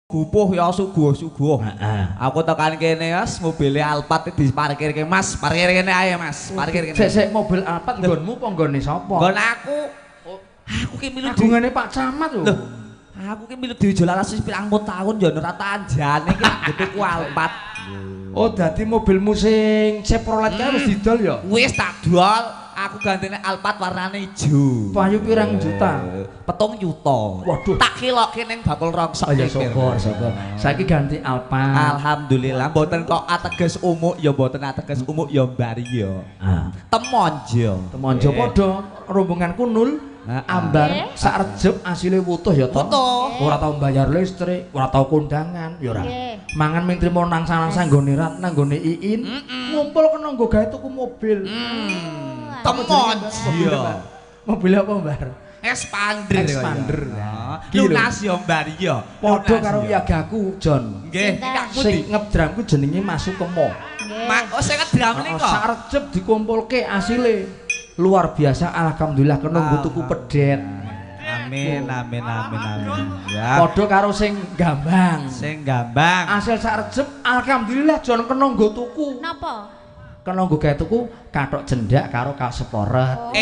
Gupuh ya suguh-suguh. Aku tekan kene Mas, mobil Alphard diparkirke Mas. Parkir kene ae Mas. Parkir kene. Sik mobil Alphard nggonmu apa nggone sapa? Nggon aku. Aku ki milu agungane Pak Camat lho. Aku ki milu dijual laras wis pirang tahun ya ora tanjane ki tuku Alphard. Oh, dadi mobilmu sing Chevrolet kae wis didol ya? Wis tak dol. Aku gantine Alphard warnane ijo. Payu pirang juta? 7 juta. Waduh. Tak kiloke ning bakul rongsok. Oh ya syukur. Saiki ganti Alphard. Alhamdulillah mboten kok ateges umuk ya mboten ateges umuk ya mbari ya. Temonjo. Temonjo padha rombonganku nul. Ambar sak rejep asile wutuh ya to. Ora tau bayar listrik, ora tau kondangan, ya ora. Mangan ming trimo nang sana nggone Rat, nang nggone Iin. Ngumpul kena nggo gawe tuku mobil. Temonjo. Mobil apa, Mbar? Expander. Lunas ya Mbar ya. Padha karo yagaku, Jon. Nggih, sing ngedramku jenenge Masuk Kemo. Oh, sing ngedram niku. Sak rejep dikumpulke asile. Luar biasa, alhamdulillah kena nggo tuku pedet. Amin. Ya. Padha karo sing gambang. Asil sak rejep alhamdulillah Jon kena nggo tuku. Napa? Kena nggo gawe tuku kathok cendak karo kaseporet.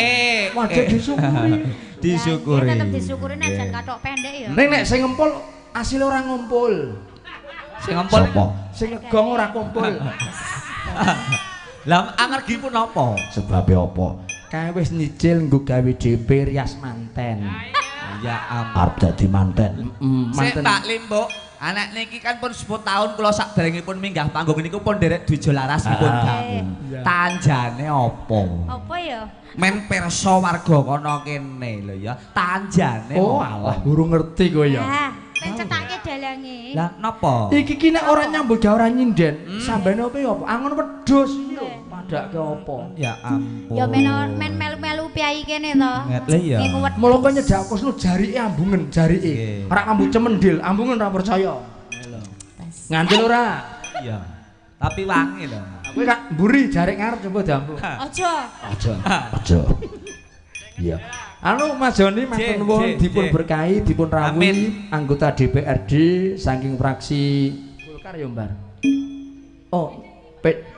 Wajib disyukuri. Disyukuri. Tetep disyukuri nek jan kathok pendek ya. Nek sing ngempul asile ora ngumpul. Sing ngempul sapa? Sing ngegong ora kumpul. Lah amargi pun apa? Sebabe apa? Kae wis nyicil nggo gawe DP rias manten. Ya ampun. Arep dadi manten. Manten. Pak Limbuk, anak niki kan pun 10 tahun kula sakderengipun minggah panggung niku pun derek Dwijo Larasipun bangun. Tanjane apa? Apa ya? Men perso warga kono kene lho ya. Tanjane oh alah burung ngerti kowe ya. Lah, pencetake dalange. Lah napa? Iki ki nek ora nyambut gawe ora nyinden. Sambane apa ya? Angon wedhus iki lho. Padake apa? Ya ampun. Ya men melu-melu piyai kene to. Lah iya. Mula kok nyedak kusnu jarike ambungen jarike. Ora kambu cemendil, ambungen ora percaya. Lho. Ngandel ora? Iya. Tapi wangi lho. Kowe kak mburi jarik ngarep coba diambu. Aja. Iya. Anu Mas Joni matur nuwun dipun berkahi, dipun rawuhi anggota DPRD saking fraksi Golkar ya, Mbar. Oh,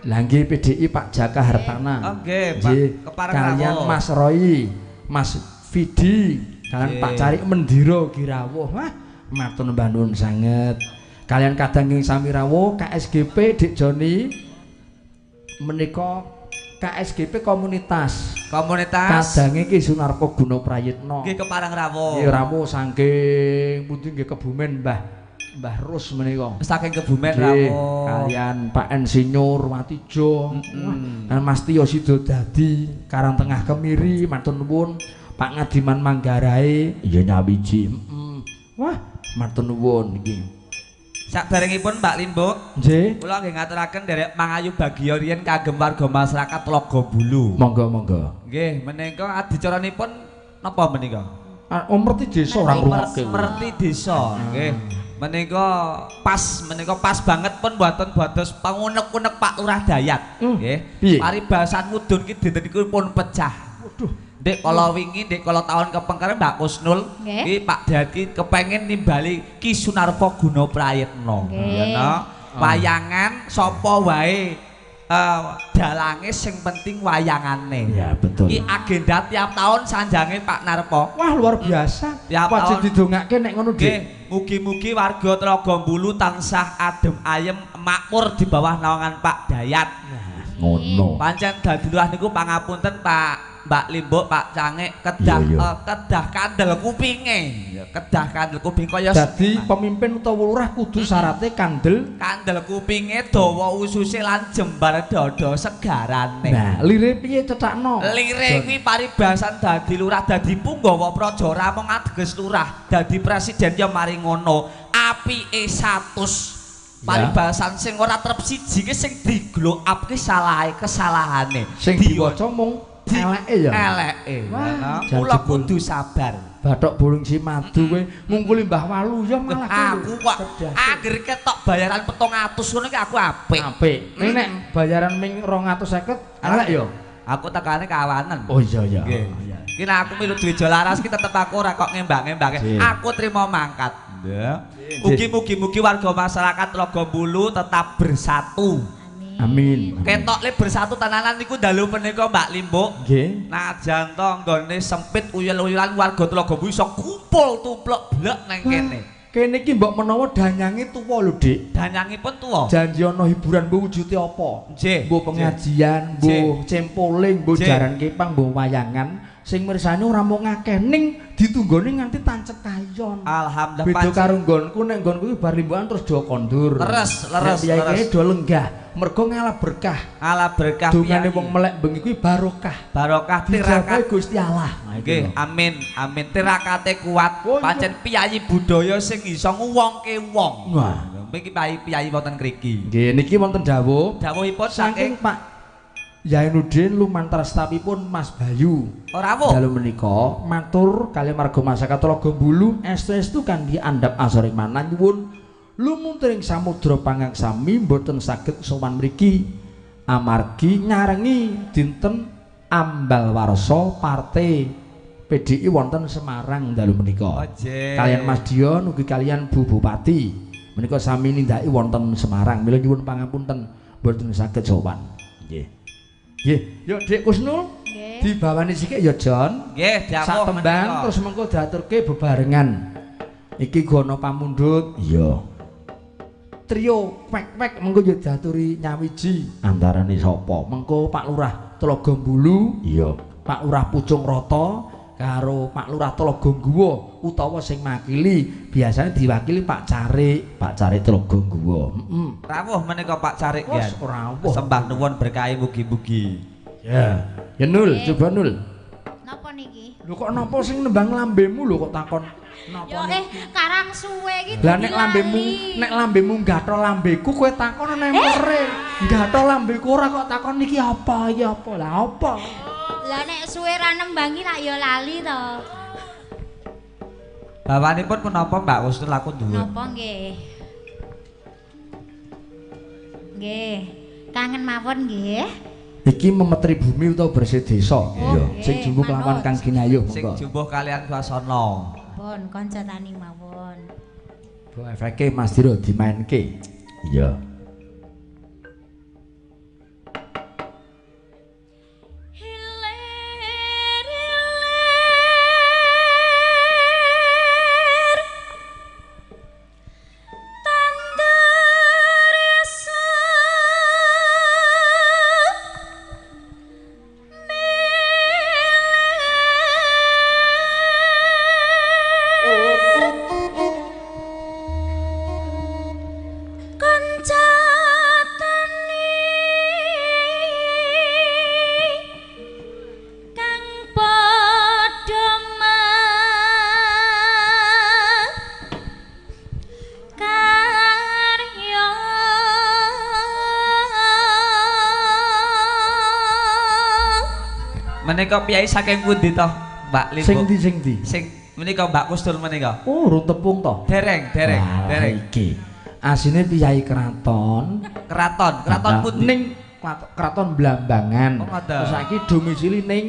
Langge PDI Pak Jaka Hartana. Nggih, Pak. Kepareng kalian Mas Roy, Mas Vidi, kalian Pak Cari Mendiro Girawuh. Wah, matur nuwun sanget. Kalian kadang sami rawuh KSGP Dik Joni menika KSGP komunitas kadange Ki Sunarko Guno Prayitno nggih kepareng rawuh nggih rawuh saking pundi nggih Kebumen Mbah Rus menika saking Kebumen rawuh kalian Pak Insinyur Watijo dan Mas Tio Sidodadi Karangtengah Kemiri matur nuwun Pak Ngadiman Manggarai ya nyawiji wah matur nuwun nggih. Sakderengipun Mbak Limbuk, nggih. Kula nggih ngaturaken derek mangayu bagya riyen kagem warga masyarakat Logobulu. Monggo. Nggih, menika adicaranipun napa menika? Merti desa ora ngrungokke. Merti desa. Nggih. Menika pas banget pun mboten bados pangunek-unek Pak Lurah Dayat. Nggih. Paribasan mudun ki dinten niku pun pecah. Waduh. Dek kalau wingi, dek kalau tahun kepengkaren Mbak Kusnul, iki Pak Dadi kepengen nimbali Ki Sunarko Guno Prayitno. Ya wayangan sapa wae dalange sing penting wayangane. Ya betul. Iki agenda tiap tahun sanjange Pak Narpo. Wah luar biasa. Wajib didongake nek ngono Dik. Mugi-mugi warga Tlaga tansah adem ayem makmur di bawah naungan Pak Dayat. Ngono. Pancen dadi lurah niku pangapunten Pak Mbak Limbuk, Pak Cangik kedah kandel kupinge. Kedah kandel kuping kaya dadi pemimpin utawa lurah kudu syaratnya kandel kupinge dawa ususe lan jembar dada segarane. Nah, lire piye cetakno? Lire kuwi paribasan dadi lurah dadi punggawa praja ramung ateges lurah, dadi presiden ya mari ngono. Apike 100 paribasan sing ora trep siji ki sing di-glow up ki kesalahane. Sing diwaca mung eleke ya. Eleke. Kula kudu sabar. Bathok Bulung Cimadu kowe ngungkuli Mbah Walu ya malah aku kok akhir ketok bayaran 700 ngono ki aku apik. Apik. Nek bayaran ming 250 elek ya. Aku tekane kawanen. Oh iya. Nggih. Ki nek aku milu Dwijo Laras ki tetep aku ora kok ngembak-ngembake. Aku trimo mangkat. Ya. Mugi-mugi warga masyarakat Logobulu tetap bersatu. Amin. Ketok le bersatu tenanan niku dalu menika Mbak Limbuk. Nggih. Najan to nggone sempit uyel-uyelan warga Logobulu iso kumpul tuplek blek nang kene. Kene iki mbok menawa danyange tuwa lho, Dik. Danyangipun tuwa. Janji ana hiburan mbok wujude apa? Nggih. Mbok pengajian, mbok cempoling, mbok jaran kepang, mbok wayangan. Sing mirsani ora mung akeh ning ditunggone nganti tancep kayon. Alhamdulillah. Beda karo nggonku nek nggonku iki bar limbukan terus do kondur. Leres. Piye do lenggah. Mergo ngalah berkah. Ala berkah dungane wong melek bengi kuwi barokah. Barokah tirakat Gusti Allah. Nggih, amin. Amin. Tirakate kuat. Pancen piyayi budaya sing iso nguwongke wong. Wah, niki piyayi wonten mriki. Nggih, niki wonten dawuh. Dawuhipun saking Pak Zainuddin lumantar stapipun Mas Bayu. Ora wong. Dalu menika matur kaliyan marga masyarakat Logobulu estu-estu kangge andhap asore manan nyuwun lumunturing samudra pangangsami mboten saged sowan mriki amargi nyarengi dinten ambal warsa partai PDI wonten Semarang dalu menika. Kaliyan Mas Dion ugi kaliyan Bu Bupati menika sami nindaki wonten Semarang. Mila nyuwun pangapunten mboten saged sowan. Nggih. Nggih, yo Dik Kusnul. Nggih. Dibawani sithik ya Jon. Nggih, dawuh. Sak tembang terus mengko diaturke bebarengan. Iki gono pamundhut. Iya. Trio pek-pek mengko yo diaturi nyawiji. Antarane sapa? Mengko Pak Lurah Tlogambulu. Iya. Pak Lurah Pucung Rata karo Pak Lurah Tlogongguwa utawa sing makili biasanya diwakili Pak Carik Tlogongguwa. Rawuh menika Pak Carik ya. Wes rawuh. Sembah nuwun berkahi mugi-mugi. Ya. Ya Nul, coba Nul. Napa niki? Lho kok napa sing nembang lambemu lho kok takon napa? Yo karang suwe iki. Lah nek lambemu gathol lambeku kowe takon nang mere. Gathol lambeku ora kok takon niki apa iki apa? Lah apa? Lah nek suwe ra nembangi tak yo lali to. Bawanipun menapa Mbak Kusnul aku duwe? Napa nggih? Nggih. Kangen mawon nggih. Iki memetri bumi utawa bersih desa. Iya. Sing jumbuh lawan Kang Kinayuh Sing monggo. jumbuh kalian Swasana. Pun kanca tani mawon. Bo efeke Mas Diro dimainke. Iya. Menika piyai saking pundi to, Mbak Limbuk? Sing ndi? Sing menika Mbak Kusnul menika. Oh, urung tepung to. Dereng. Iki. Asine piyai keraton. Keraton pundi? Ning keraton Blambangan. Oh, ngoten. Terus saiki domisili ning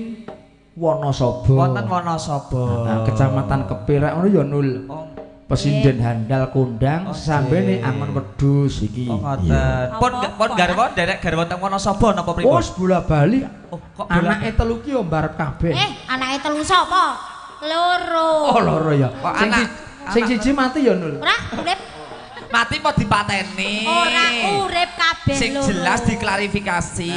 Wonosobo. Wonten Wonosobo. Kecamatan Kepirek ngono ya Nul. Oh, Pesinden handal kondang Oh, sambene nggih. Angon Wedhus iki. oh ngoten. Pun garwa derek garwa teng Wonosobo napa pripun? Wes bola bali. Oh, kok bola- Anake telu ki yo mbarep kabeh. Anake telu sapa? Loro. Oh loro ya. Kok Sing anak- sing siji mati ya Nul. Ora urip. mati apa dipateni? Ora urip kabeh Sing loro. jelas diklarifikasi.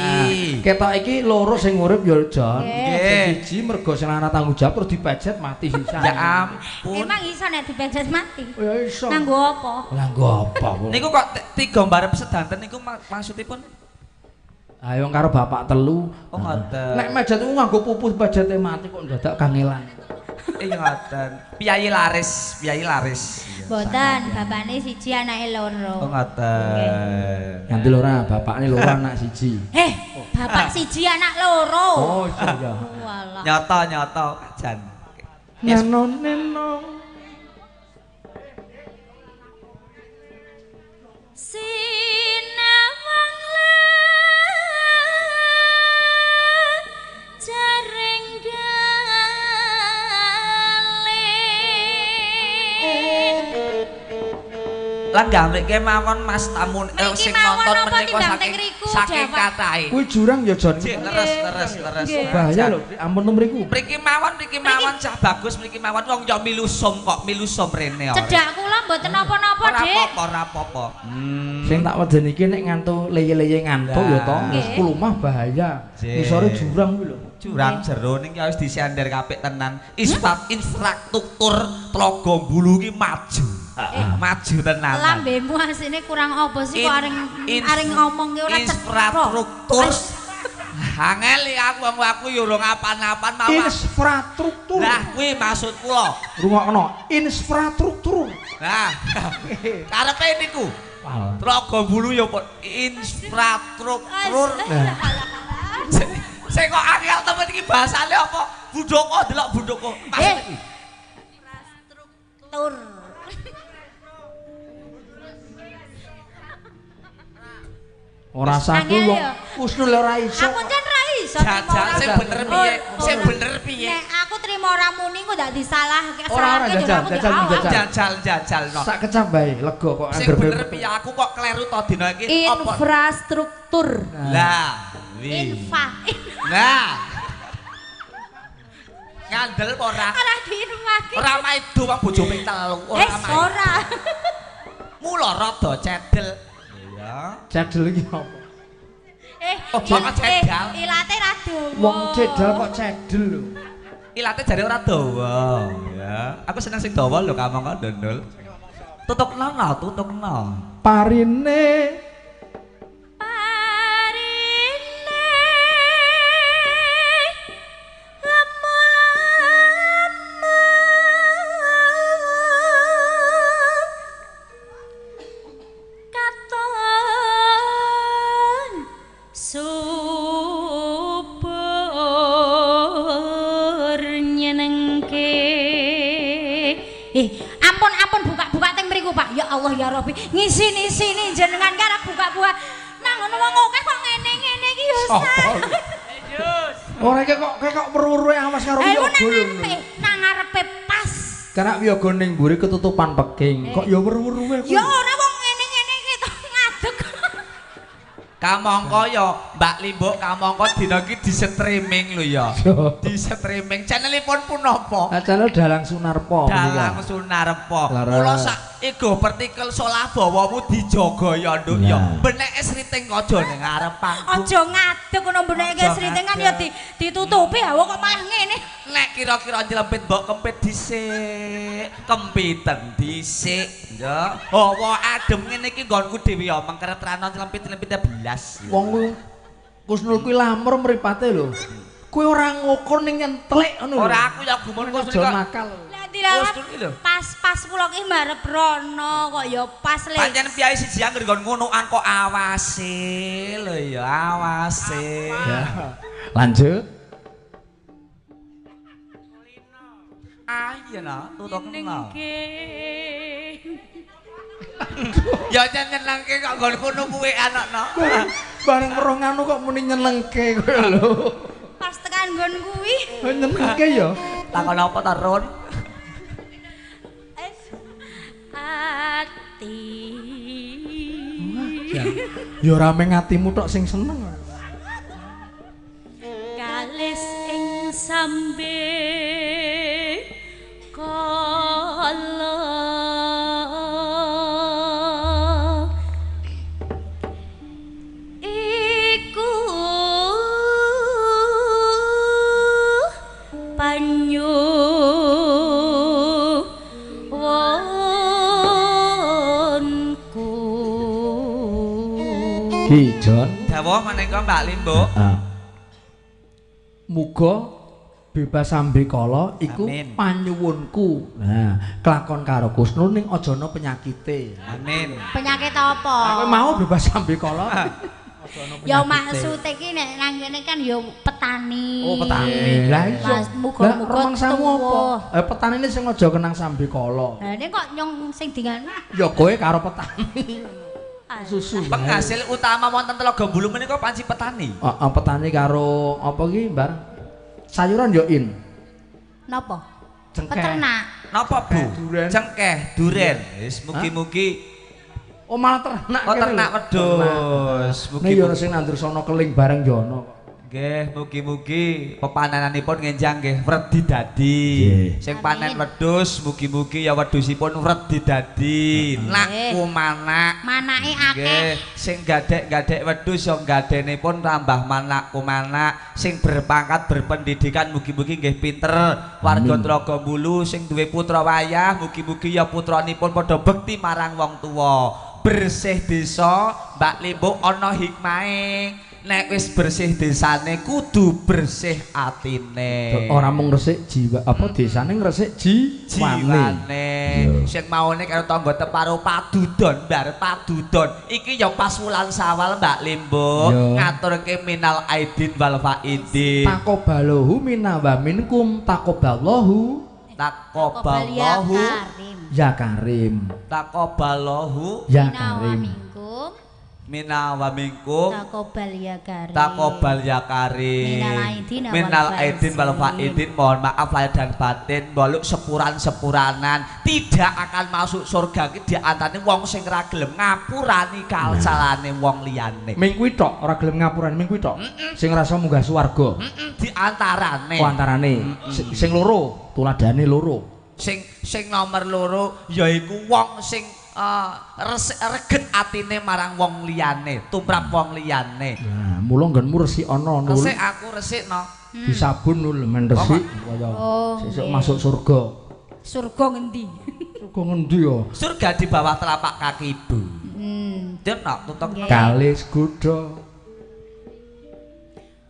Ketok iki loro sing urip ya Jon. Nggih. Sing siji mergo sing lara tanggung jawab terus dipejet mati sisan. Ya ampun. Emang iso nek dipejet mati? Ya iso. Nganggo apa? Lah nggo apa? Niku kok tiga mbarep sedanten niku maksudipun? Ayo karo bapak telu. Oh ngoten. Nek mejet ku nganggo pupus pejete mati kok dadak kangelan. Iya ngoten. Piyayi laris. Mboten, bapakne siji anake Oh loro. ngoten. Ganti lora, bapakne loro anak siji. Bapak siji anak loro. Oh iya. Walah. Nyoto jan. Yes. Neno. Sinawang jaring galih Lah gamrek kemawon Mas tamu sing nonton menika saking katahe. Kuwi jurang ya Jon. Leres. Bahaya lho, ampun mriku. Mriki mawon cah bagus mriki mawon wong ya milusum kok milusum rene ora. Cedak kula mboten napa-napa, Dik. Ora apa-apa. Sing tak wedeni iki nek ngantuk leye-leye ngantuk ya to, wis kulumah bahaya. Ngisore jurang kuwi lho. Jurang jero ning ya wis disender kapik tenan. Infrastruktur Tlaga Bulu ki maju. Maju tenan. Lambemu asine kurang apa sih kok areng ngomong ki ora infrastruktur. Angel iki aku yo ora ngapan-apan mawon. Infrastruktur. Lah kuwi maksud kula. Rungokno, infrastruktur. Nah. Karepe niku. Tlaga Bulu yo infrastruktur. Sing kok angel temen iki bahasane apa? Budoko delok budoko. Maksud iki. Infrastruktur. Ora saku wong Kusnul ora iso. Aku jan ra iso. Jajal sing bener piye? Sing bener piye? Nek aku trimo ora muni kok ndak disalahke. Ora Jajal no. Sak kecap bae lega kok sing bener piye aku kok kleru to dina iki apa? Infrastruktur. Lah, Nah. Ngandel ora? Ora diinfake. Ora maido wong bojo ping 3 ora maido. Ora. Mula rada cedel. Ya. Cedel iki apa? Cedal. Ilate ra dawa. Wong cedal kok cedel lho. Ilate jare ora dawa. Ya. Aku seneng sing dawa lho kamangka ndondol. Tutukno. Parine ampun buka teng mriku Pak. Ya Allah ya Rabbi. Ngisi-sini jenengan karep buka-buka. Nang ngono wong akeh kok ngene-ngene iki ya Ustaz. Ora kok weru-weruhe awas karo Wiyaga lho. Nang ngarepe pas. Karena Wiyaga ning mburi ketutupan peking. Kok ya weru-weruhe kuwi. Ya ora wong ngene-ngene iki to ngadeg. Kamangka ya Mbak Limbuk kamangka dina iki di streaming lho ya. Di streaming channelipun punapa? Channel Dalang Sunarpa. Dalang Sunarpa. Mula sak ego partikel solah bawamu dijaga ya Nduk ya. Beneke sriting kaja ning ngarep panggung. Aja ngadeg ngono beneke sriting kan ya ditutupi hawa kok malah ngene. Nek kira-kira nyelempit mbok kempit dhisik, kempiten dhisik, ya. Hawa adem ngene iki nggonku dhewe ya mengkeretrano nyelempit-nyelempite belas. Wong Kusnul kuwi lamur mripate lho. Kowe ora ngukur ning nyentlek ngono lho. Ora aku ya gumun Kusnul kok nakal. Lah dilawan pas kula ki mbarep rono kok ya pas le. Pancen piyai siji anggere nggon ngonoan kok awase lho ya awase. Ya. Lanjut. Ayo nah, tutukno. Ya nyenengke kok nggon kono kuwi anakno. Bareng weruh anu kok muni nyenengke kowe lho. Pas tekan nggon kuwi. Nyenengke ya. Takon apa ta, Ron? Ati. Ya ora meng atimu tok sing seneng. Kalis ing sambe kala iku panyu wonku Ki Jon dawuh menika Mbak Limbuk. Muga bebas sambe kala iku panyuwunku. Nah, kelakon karo Kusnul ning aja ana penyakite. Amin. penyakit apa? Kowe mau bebas sambe kala. Ya maksude iki nek nang kene kan ya petani. Oh, petani. Lah iya. Muga-muga remangsamu apa? Petanine sing aja kenang sambe kala. Lah nek kok nyong sing dingan. Ya kowe karo petani. Susu. Penghasil utama wonten Tlaga Bulu menika panci petani. Heeh, petani karo apa ki, Mbar? Sayuran yo in. Napa? Cengkeh. Peternak. Napa Bu? Duren. Cengkeh, duren. Wis mugi-mugi Oh malah ternak. Oh ternak wedhus. Mugi ora sing nandur sono keling bareng jono kok. Nggih, mugi-mugi pepanenanipun ngenjang nggih wedi dadi. Sing panen wedhus mugi-mugi ya wedhusipun wedi dadi. Nakku manak. Manake akeh. Nggih, sing gadhek-gadhek wedhus ya gadhenipun tambah manakku manak. Sing berpangkat berpendidikan mugi-mugi nggih pinter. Warga Traga Bulu sing duwe putra wayah mugi-mugi ya putranipun padha bekti marang wong tuwa. Bersih desa, Mbak Limbo ana hikmahe. Nek wis bersih desane kudu bersih atine. Ora mung resik jiwa apa desane ngresik jiwane. Sing maune karo tangga teparo padudon, bar padudon. Iki ya pas wulan Sawal Mbak Limbo ngaturke minal aidin wal faidin. Taqabbalahu minna wa minkum taqabbalallahu. Taqabbalallahu ya karim. Taqabbalahu ya karim. Mina wa minkum takobal ya karim. Takobal ya karim. Minal aidin wal faidin. Mohon maaf lahir dan batin. Mbok sepuran-sepuranan tidak akan masuk surga iki diantane wong sing ora gelem ngapurani kalsalane wong liyane. Ming kuwi tok ora gelem ngapurani ming kuwi tok. Sing rasa munggah swarga. Diantarane. Oh antarane. Sing loro, tuladane loro. Sing nomor loro yaiku wong sing reget atine marang wong liyane, tumrap wong liyane. Nah, mula nggonmu resik ana nul. Resik aku resikno. Disabun nul men resik kaya sesuk masuk surga. Surga ngendi? Surga ngendi ya? Surga di bawah telapak kaki ibu. Denok tutuk kalis kuda.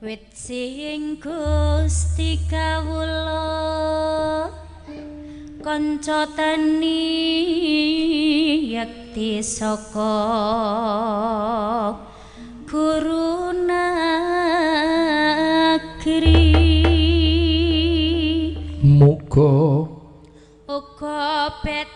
Wit sing Gusti kawula kanca tani yakti saka guru negeri muga uga bet